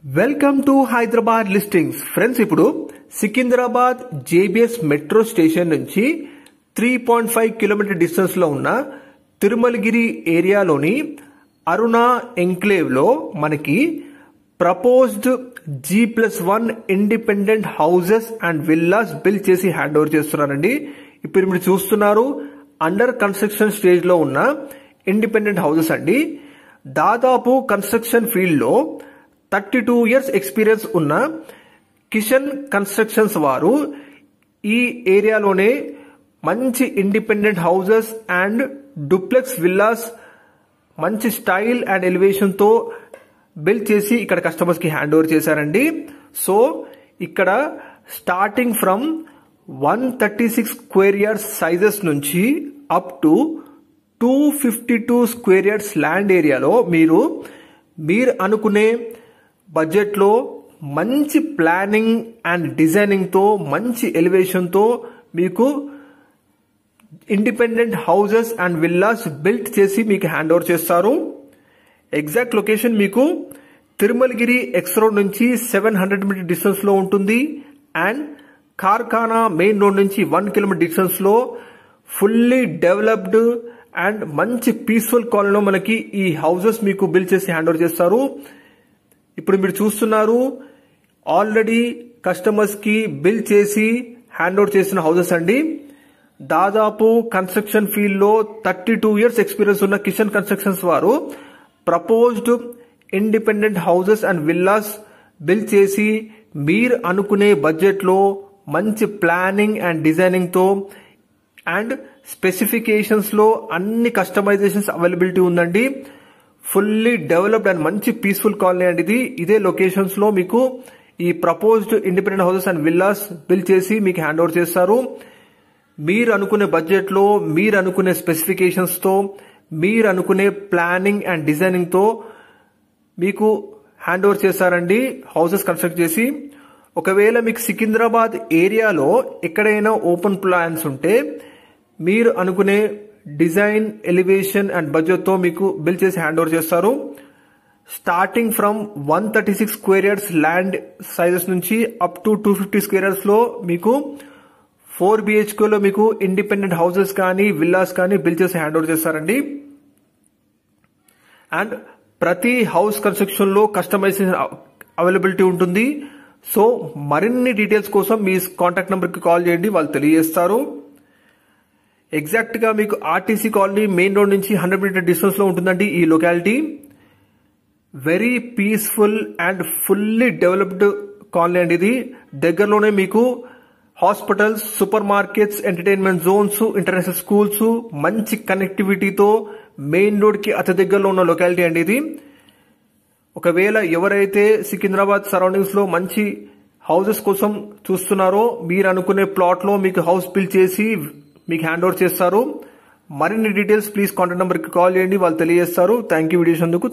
Welcome to Hyderabad listings friends. ఇప్పుడు Secunderabad JBS metro station నుంచి 3.5 kilometre distance లో ఉన్న తిరుమలగిరి ఏరియాలోని అరుణ ఎంక్లేవ్ లో మనకి proposed G+1 independent houses and villas build చేసి హ్యాండ్ ఓవర్ చేస్తున్నారండి. ఇప్పుడు మీరు చూస్తున్నారు అండర్ కన్స్ట్రక్షన్ స్టేజ్ లో ఉన్న ఇండిపెండెంట్ హౌసెస్ అండి. దాదాపు కన్స్ట్రక్షన్ ఫీల్డ్ లో 32 ఇయర్స్ ఎక్స్పీరియన్స్ ఉన్న కిషన్ కన్స్ట్రక్షన్స్ వారు ఈ ఏరియాలోనే మంచి independent houses and duplex villas మంచి స్టైల్ అండ్ ఎలివేషన్ తో బిల్డ్ చేసి ఇక్కడ కస్టమర్స్ కి హ్యాండ్ ఓవర్ చేశారండి. సో ఇక్కడ starting from 136 square yards sizes నుంచి up to 252 square yards land ఏరియాలో మీరు అనుకునే బడ్జెట్ లో మంచి ప్లానింగ్ అండ్ డిజైనింగ్ తో మంచి ఎలివేషన్ తో మీకు independent houses and villas build చేసి మీకు హ్యాండ్ ఓవర్ చేస్తారు. ఎగ్జాక్ట్ లొకేషన్ మీకు తిరుమలగిరి ఎక్స్ రోడ్ నుంచి 700 మీటర్ డిస్టెన్స్ లో ఉంటుంది అండ్ కార్ఖానా మెయిన్ రోడ్ నుంచి 1 కిలోమీటర్ డిస్టెన్స్ లో ఫుల్లీ డెవలప్డ్ అండ్ మంచి పీస్ఫుల్ కాలనీలో మనకి ఈ హౌసెస్ మీకు బిల్డ్ చేసి హ్యాండ్ ఓవర్ చేస్తారు. ఇప్పుడు మీరు చూస్తున్నారు ఆల్రెడీ కస్టమర్స్ కి బిల్డ్ చేసి హ్యాండ్ ఓవర్ చేసిన హౌసెస్ అండి. దాదాపు కన్స్ట్రక్షన్ ఫీల్డ్ లో 32 ఇయర్స్ ఎక్స్పీరియన్స్ ఉన్న కిషన్ కన్స్ట్రక్షన్స్ వారు proposed independent houses and villas build చేసి మీరు అనుకునే బడ్జెట్ లో మంచి ప్లానింగ్ అండ్ డిజైనింగ్ తో అండ్ స్పెసిఫికేషన్స్ లో అన్ని కస్టమైజేషన్స్ అవైలబిలిటీ ఉందండి. ఫుల్లీ డెవలప్డ్ అండ్ మంచి పీస్ఫుల్ కాలనీ అండి. ఇదే లొకేషన్స్ లో మీకు ఈ proposed independent houses and villas build చేసి మీకు హ్యాండ్ ఓవర్ చేస్తారు. మీరు అనుకునే బడ్జెట్ లో మీరు అనుకునే స్పెసిఫికేషన్స్ తో మీరు అనుకునే ప్లానింగ్ అండ్ డిజైనింగ్ తో మీకు హ్యాండ్ ఓవర్ చేస్తారండి హౌసెస్ కన్స్ట్రక్ట్ చేసి. ఒకవేళ మీకు సికింద్రాబాద్ ఏరియాలో ఎక్కడైనా ఓపెన్ ప్లాన్స్ ఉంటే మీరు అనుకునే డిజైన్ ఎలివేషన్ అండ్ బడ్జెట్ తో మీకు బిల్డ్ చేసి హ్యాండ్ ఓవర్ చేస్తారు. Starting from 136 square yards land sizes నుంచి అప్ టు 250 స్క్వేర్ యార్డ్స్ లో మీకు 4 BHK లో మీకు ఇండిపెండెంట్ హౌసెస్ కానీ విల్లాస్ కానీ బిల్డ్ చేసి హ్యాండ్ ఓవర్ చేస్తారండి. అండ్ ప్రతి హౌస్ కన్స్ట్రక్షన్ లో కస్టమైజేషన్ అవైలబిలిటీ ఉంటుంది. సో మరిన్ని డీటెయిల్స్ కోసం మీ కాంటాక్ట్ నెంబర్ కి కాల్ చేయండి, వాళ్ళు తెలియజేస్తారు. ఎగ్జాక్ట్ గా మీకు ఆర్టీసీ కాలనీ మెయిన్ రోడ్ నుంచి 100 మీటర్ డిస్టెన్స్ లో ఉంటుందండి ఈ locality. Very peaceful and fully developed colony అండి ఇది. దగ్గరలోనే మీకు hospitals, super markets, entertainment Jones, international schools, మంచి కనెక్టివిటీతో మెయిన్ రోడ్ కి అతి దగ్గరలో ఉన్న లొకాలిటీ అండి ఇది. ఒకవేళ ఎవరైతే సికింద్రాబాద్ సరౌండింగ్స్ లో మంచి హౌసెస్ కోసం చూస్తున్నారో మీరు అనుకునే ప్లాట్ లో మీకు హౌస్ బిల్డ్ చేసి మీకు హ్యాండ్ ఓవర్ చేస్తారు. మరిన్ని డీటెయిల్స్ ప్లీజ్ కాంటాక్ట్ నెంబర్ కి కాల్ చేయండి, వాళ్ళు తెలియజేస్తారు. థ్యాంక్ యూ వీడియోస్ అందుకు.